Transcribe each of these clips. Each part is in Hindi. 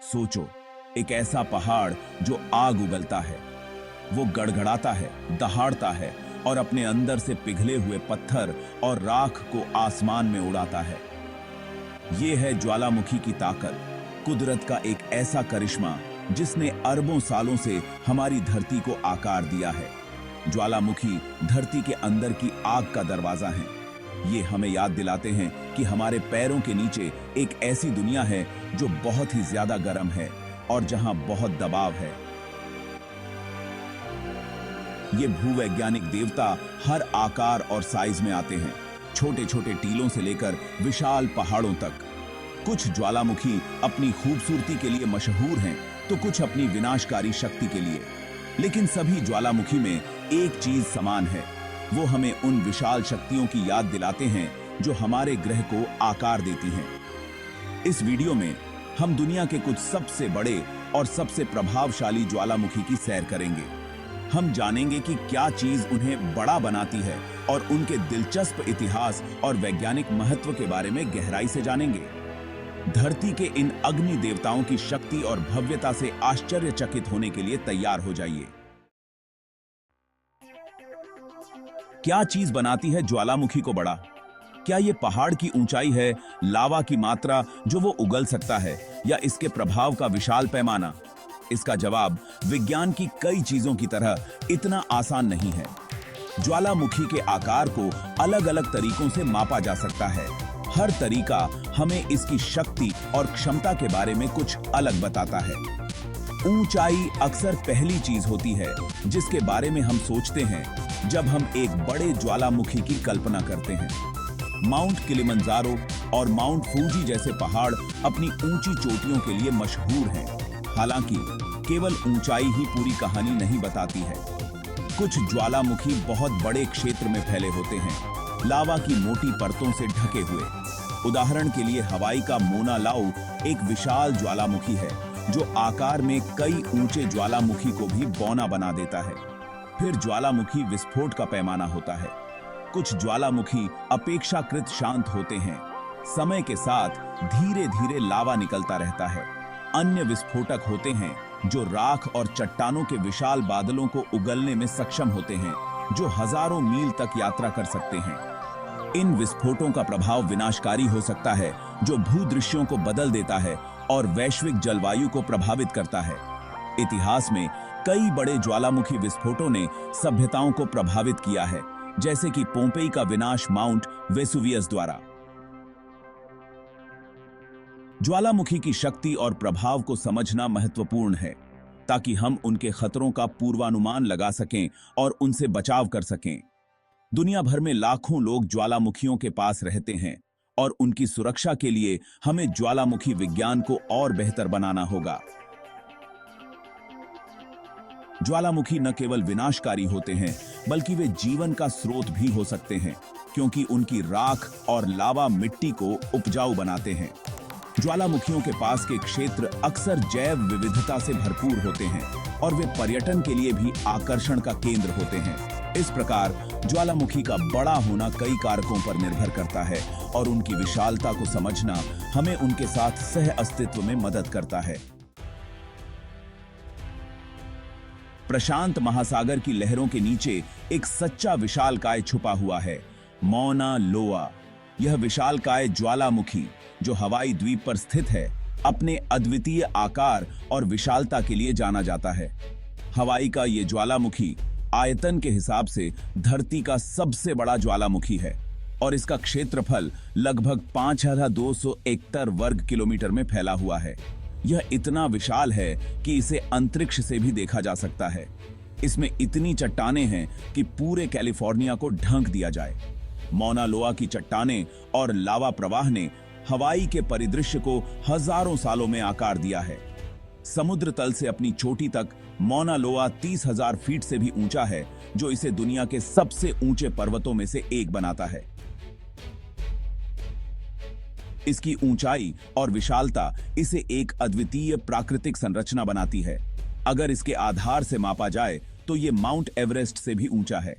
सोचो, एक ऐसा पहाड़ जो आग उगलता है, वो गड़गड़ाता है, दहाड़ता है और अपने अंदर से पिघले हुए पत्थर और राख को आसमान में उड़ाता है। ये है ज्वालामुखी की ताकत, कुदरत का एक ऐसा करिश्मा जिसने अरबों सालों से हमारी धरती को आकार दिया है। ज्वालामुखी धरती के अंदर की आग का दरवाजा है। ये हमें याद दिलाते हैं कि हमारे पैरों के नीचे एक ऐसी दुनिया है जो बहुत ही ज्यादा गर्म है और जहां बहुत दबाव है। ये भूवैज्ञानिक देवता हर आकार और साइज में आते हैं, छोटे छोटे टीलों से लेकर विशाल पहाड़ों तक। कुछ ज्वालामुखी अपनी खूबसूरती के लिए मशहूर हैं, तो कुछ अपनी विनाशकारी शक्ति के लिए। लेकिन सभी ज्वालामुखी में एक चीज समान है, वो हमें उन विशाल शक्तियों की याद दिलाते हैं जो हमारे ग्रह को आकार देती हैं। इस वीडियो में हम दुनिया के कुछ सबसे बड़े और सबसे प्रभावशाली ज्वालामुखी की सैर करेंगे। हम जानेंगे कि क्या चीज उन्हें बड़ा बनाती है और उनके दिलचस्प इतिहास और वैज्ञानिक महत्व के बारे में गहराई से जानेंगे। धरती के इन अग्नि देवताओं की शक्ति और भव्यता से आश्चर्यचकित होने के लिए तैयार हो जाइए। क्या चीज बनाती है ज्वालामुखी को बड़ा? क्या ये पहाड़ की ऊंचाई है, लावा की मात्रा जो वो उगल सकता है, या इसके प्रभाव का विशाल पैमाना? इसका जवाब विज्ञान की कई चीजों की तरह इतना आसान नहीं है। ज्वालामुखी के आकार को अलग अलग तरीकों से मापा जा सकता है। हर तरीका हमें इसकी शक्ति और क्षमता के बारे में कुछ अलग बताता है। ऊंचाई अक्सर पहली चीज होती है जिसके बारे में हम सोचते हैं जब हम एक बड़े ज्वालामुखी की कल्पना करते हैं। माउंट किलिमंजारो और माउंट फूजी जैसे पहाड़ अपनी ऊंची चोटियों के लिए मशहूर हैं। हालांकि केवल ऊंचाई ही पूरी कहानी नहीं बताती है। कुछ ज्वालामुखी बहुत बड़े क्षेत्र में फैले होते हैं, लावा की मोटी परतों से ढके हुए। उदाहरण के लिए हवाई का मोना लाऊ एक विशाल ज्वालामुखी है जो आकार में कई ऊंचे ज्वालामुखी को भी बौना बना देता है। फिर ज्वालामुखी विस्फोट का पैमाना होता है। कुछ ज्वालामुखी अपेक्षाकृत शांत होते हैं, समय के साथ धीरे धीरे लावा निकलता रहता है। अन्य विस्फोटक होते हैं जो राख और चट्टानों के विशाल बादलों को उगलने में सक्षम होते हैं, जो हजारों मील तक यात्रा कर सकते हैं। इन विस्फोटों का प्रभाव विनाशकारी हो सकता है, जो भूदृश्यों को बदल देता है और वैश्विक जलवायु को प्रभावित करता है। इतिहास में कई बड़े ज्वालामुखी विस्फोटों ने सभ्यताओं को प्रभावित किया है, जैसे कि पोम्पेई का विनाश माउंट वेसुवियस द्वारा। ज्वालामुखी की शक्ति और प्रभाव को समझना महत्वपूर्ण है ताकि हम उनके खतरों का पूर्वानुमान लगा सकें और उनसे बचाव कर सकें। दुनिया भर में लाखों लोग ज्वालामुखियों के पास रहते हैं और उनकी सुरक्षा के लिए हमें ज्वालामुखी विज्ञान को और बेहतर बनाना होगा। ज्वालामुखी न केवल विनाशकारी होते हैं, बल्कि वे जीवन का स्रोत भी हो सकते हैं, क्योंकि उनकी राख और लावा मिट्टी को उपजाऊ बनाते हैं। ज्वालामुखियों के पास के क्षेत्र अक्सर जैव विविधता से भरपूर होते हैं और वे पर्यटन के लिए भी आकर्षण का केंद्र होते हैं। इस प्रकार ज्वालामुखी का बड़ा होना कई कारकों पर निर्भर करता है और उनकी विशालता को समझना हमें उनके साथ सह अस्तित्व में मदद करता है। प्रशांत महासागर की लहरों के नीचे एक सच्चा विशालकाय छुपा हुआ है, मौना लोआ। यह विशालकाय ज्वालामुखी जो हवाई द्वीप पर स्थित है, अपने अद्वितीय आकार और विशालता के लिए जाना जाता है। हवाई का ये ज्वालामुखी आयतन के हिसाब से धरती का सबसे बड़ा ज्वालामुखी है और इसका क्षेत्रफल लगभग 5271 वर्ग किलोमीटर में फैला हुआ है। यह इतना विशाल है कि इसे अंतरिक्ष से भी देखा जा सकता है। इसमें इतनी चट्टानें हैं कि पूरे कैलिफोर्निया को ढक दिया जाए। मौना लोआ की चट्टानें और लावा प्रवाह ने हवाई के परिदृश्य को हजारों सालों में आकार दिया है। समुद्र तल से अपनी चोटी तक मौना लोआ 30,000 फीट से भी ऊंचा है, जो इसे दुनिया के सबसे ऊंचे पर्वतों में से एक बनाता है। इसकी ऊंचाई और विशालता इसे एक अद्वितीय प्राकृतिक संरचना बनाती है। अगर इसके आधार से मापा जाए तो यह माउंट एवरेस्ट से भी ऊंचा है।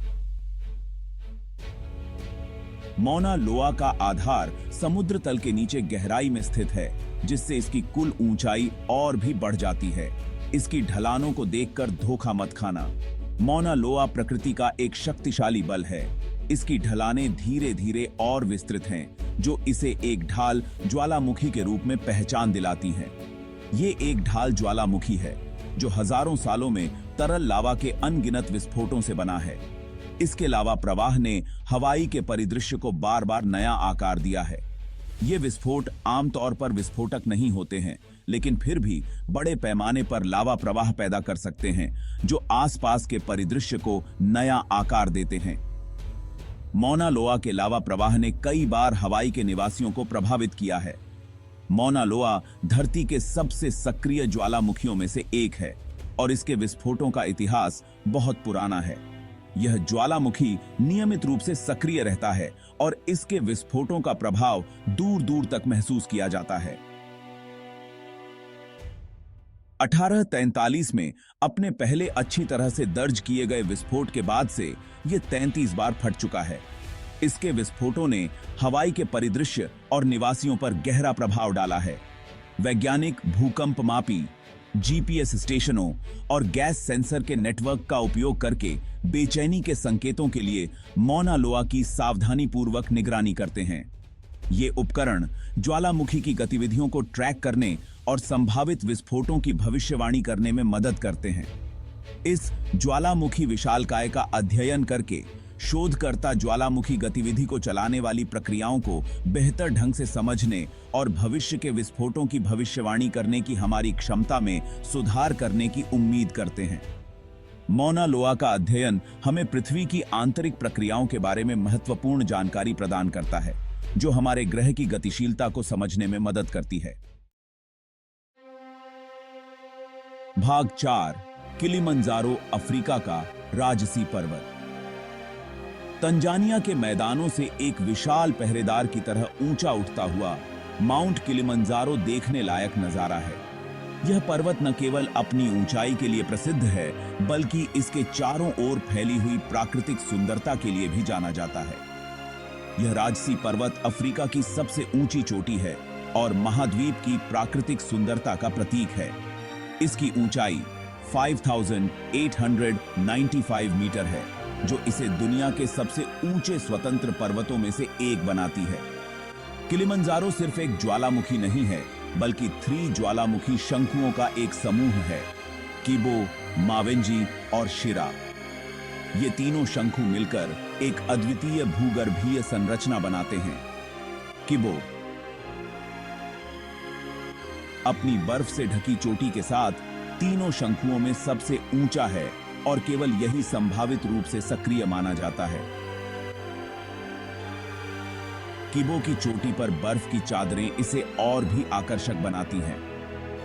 मौना लोआ का आधार समुद्र तल के नीचे गहराई में स्थित है, जिससे इसकी कुल ऊंचाई और भी बढ़ जाती है। इसकी ढलानों को देखकर धोखा मत खाना। मौना लोआ प्रकृति का एक शक्तिशाली बल है। इसकी ढलानें धीरे धीरे और विस्तृत हैं, जो इसे एक ढाल ज्वालामुखी के रूप में पहचान दिलाती हैं। ये एक ढाल ज्वालामुखी है जो हजारों सालों में तरल लावा के अनगिनत विस्फोटों से बना है। इसके लावा प्रवाह ने हवाई के परिदृश्य को बार बार नया आकार दिया है। ये विस्फोट आमतौर पर विस्फोटक नहीं होते हैं, लेकिन फिर भी बड़े पैमाने पर लावा प्रवाह पैदा कर सकते हैं, जो आसपास के परिदृश्य को नया आकार देते हैं। मौना लोआ के लावा प्रवाह ने कई बार हवाई के निवासियों को प्रभावित किया है। मौना लोआ धरती के सबसे सक्रिय ज्वालामुखियों में से एक है और इसके विस्फोटों का इतिहास बहुत पुराना है। यह ज्वालामुखी नियमित रूप से सक्रिय रहता है और इसके विस्फोटों का प्रभाव दूर दूर तक महसूस किया जाता है। 1843 में अपने पहले अच्छी तरह से दर्ज किए गए विस्फोट के बाद से यह 33 बार फट चुका है। इसके विस्फोटों ने हवाई के परिदृश्य और निवासियों पर गहरा प्रभाव डाला है। वैज्ञानिक भूकंप मापी, जीपीएस स्टेशनों और गैस सेंसर के नेटवर्क का उपयोग करके बेचैनी के संकेतों के लिए मौना लोआ की सावधानीपूर्वक निगरानी करते हैं। ये उपकरण ज्वालामुखी की गतिविधियों को ट्रैक करने और संभावित विस्फोटों की भविष्यवाणी करने में मदद करते हैं। इस ज्वालामुखी विशालकाय का अध्ययन करके शोधकर्ता ज्वालामुखी गतिविधि को चलाने वाली प्रक्रियाओं को बेहतर ढंग से समझने और भविष्य के विस्फोटों की भविष्यवाणी करने की हमारी क्षमता में सुधार करने की उम्मीद करते हैं। मौना लोआ का अध्ययन हमें पृथ्वी की आंतरिक प्रक्रियाओं के बारे में महत्वपूर्ण जानकारी प्रदान करता है, जो हमारे ग्रह की गतिशीलता को समझने में मदद करती है। भाग 4, किलिमंजारो अफ्रीका का राजसी पर्वत। तंजानिया के मैदानों से एक विशाल पहरेदार की तरह ऊंचा उठता हुआ माउंट किलिमंजारो देखने लायक नजारा है। यह पर्वत न केवल अपनी ऊंचाई के लिए प्रसिद्ध है, बल्कि इसके चारों ओर फैली हुई प्राकृतिक सुंदरता के लिए भी जाना जाता है। यह राजसी पर्वत अफ्रीका की सबसे ऊंची चोटी है और महाद्वीप की प्राकृतिक सुंदरता का प्रतीक है। इसकी ऊंचाई 5895 मीटर है, जो इसे दुनिया के सबसे ऊंचे स्वतंत्र पर्वतों में से एक बनाती है। किलिमंजारो सिर्फ एक ज्वालामुखी नहीं है, बल्कि 3 ज्वालामुखी शंकुओं का एक समूह है, किबो, मावेंजी और शिरा। ये तीनों शंकु मिलकर एक अद्वितीय भूगर्भीय संरचना बनाते हैं। किबो अपनी बर्फ से ढकी चोटी के साथ तीनों शंकुओं में सबसे ऊंचा है और केवल यही संभावित रूप से सक्रिय माना जाता है। किबो की चोटी पर बर्फ की चादरें इसे और भी आकर्षक बनाती हैं।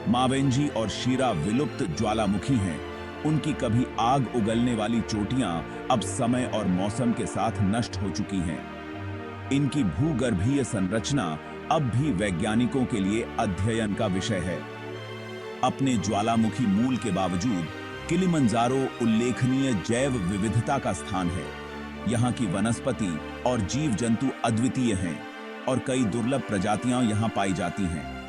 मावेंजी और शिरा विलुप्त ज्वालामुखी हैं। उनकी कभी आग उगलने वाली चोटियां अब समय और मौसम के साथ नष्ट हो चुकी हैं। इनकी भूगर्भीय संरचना अब भी वैज्ञानिकों के लिए अध्ययन का विषय है। अपने ज्वालामुखी मूल के बावजूद किलिमंजारो उल्लेखनीय जैव विविधता का स्थान है। यहाँ की वनस्पति और जीव जंतु अद्वितीय हैं और कई दुर्लभ प्रजातियां यहाँ पाई जाती हैं।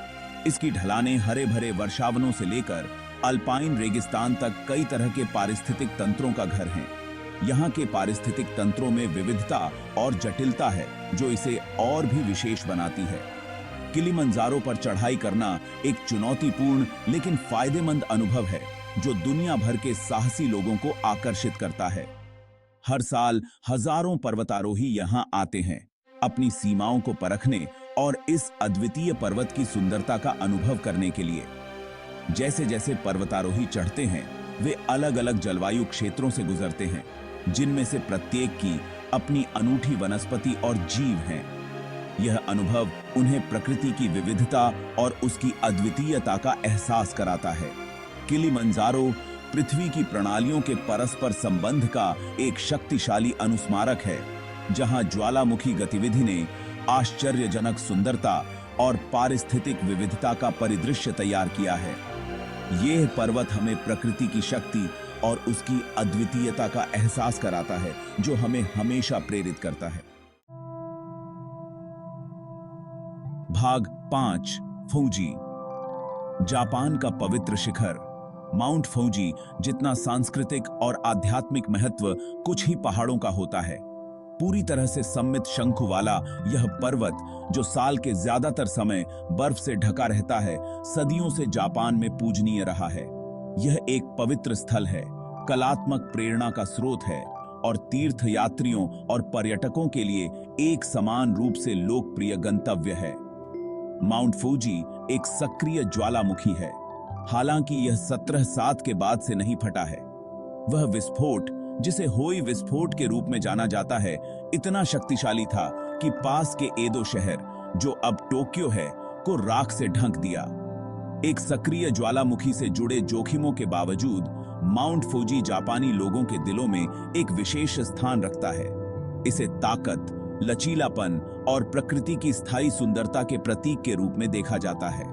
इसकी ढलानें हरे भरे वर्षावनों से लेकर अल्पाइन रेगिस्तान तक कई तरह के पारिस्थितिक तंत्रों का घर हैं। यहाँ के पारिस्थितिक तंत्रों में विविधता और जटिलता है, जो इसे और भी विशेष बनाती है। किलिमंजारो पर चढ़ाई करना एक चुनौतीपूर्ण लेकिन फायदेमंद अनुभव है, जो दुनिया भर के साहसी लोगों को आकर्षित करता है। हर साल हजारों पर्वतारोही यहाँ आते हैं, अपनी सीमाओं को परखने और इस अद्वितीय पर्वत की सुंदरता का अनुभव करने के लिए। जैसे जैसे पर्वतारोही चढ़ते हैं, वे अलग अलग जलवायु क्षेत्रों से गुजरते हैं, जिनमें से प्रत्येक की अपनी अनूठी वनस्पति और जीव हैं। यह अनुभव उन्हें प्रकृति की विविधता और उसकी अद्वितीयता का एहसास कराता है। किलिमंजारो पृथ्वी की प्रणालियों के परस्पर संबंध का एक शक्तिशाली अनुस्मारक है, जहां ज्वालामुखी गतिविधि ने आश्चर्यजनक सुंदरता और पारिस्थितिक विविधता का परिदृश्य तैयार किया है। यह पर्वत हमें प्रकृति की शक्ति और उसकी अद्वितीयता का एहसास कराता है, जो हमें हमेशा प्रेरित करता है। भाग 5 फूजी। जापान का पवित्र शिखर माउंट फूजी जितना सांस्कृतिक और आध्यात्मिक महत्व कुछ ही पहाड़ों का होता है। पूरी तरह से सममित शंकु वाला यह पर्वत, जो साल के ज्यादातर समय बर्फ से ढका रहता है, सदियों से जापान में पूजनीय रहा है। यह एक पवित्र स्थल है, कलात्मक प्रेरणा का स्रोत है और तीर्थ यात्रियों और पर्यटकों के लिए एक समान रूप से लोकप्रिय गंतव्य है। माउंट फूजी एक सक्रिय ज्वालामुखी है। हालांकि यह 1707 के बाद से नहीं फटा है। वह विस्फोट, जिसे होई विस्फोट के रूप में जाना जाता है, इतना शक्तिशाली था कि पास के एदो शहर, जो अब टोक्यो है, को राख से ढक दिया। एक सक्रिय ज्वालामुखी से जुड़े जोखिमों के बावजूद माउंट फूजी जापानी लोगों के दिलों में एक विशेष स्थान रखता है। इसे ताकत, लचीलापन और प्रकृति की स्थायी सुंदरता के प्रतीक के रूप में देखा जाता है।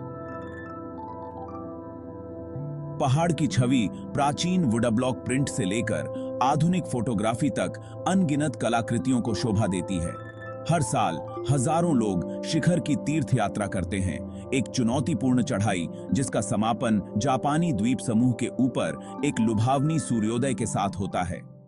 पहाड़ की छवि प्राचीन वुडब्लॉक प्रिंट से लेकर आधुनिक फोटोग्राफी तक अनगिनत कलाकृतियों को शोभा देती है। हर साल हजारों लोग शिखर की तीर्थ यात्रा करते हैं, एक चुनौतीपूर्ण चढ़ाई जिसका समापन जापानी द्वीप समूह के ऊपर एक लुभावनी सूर्योदय के साथ होता है।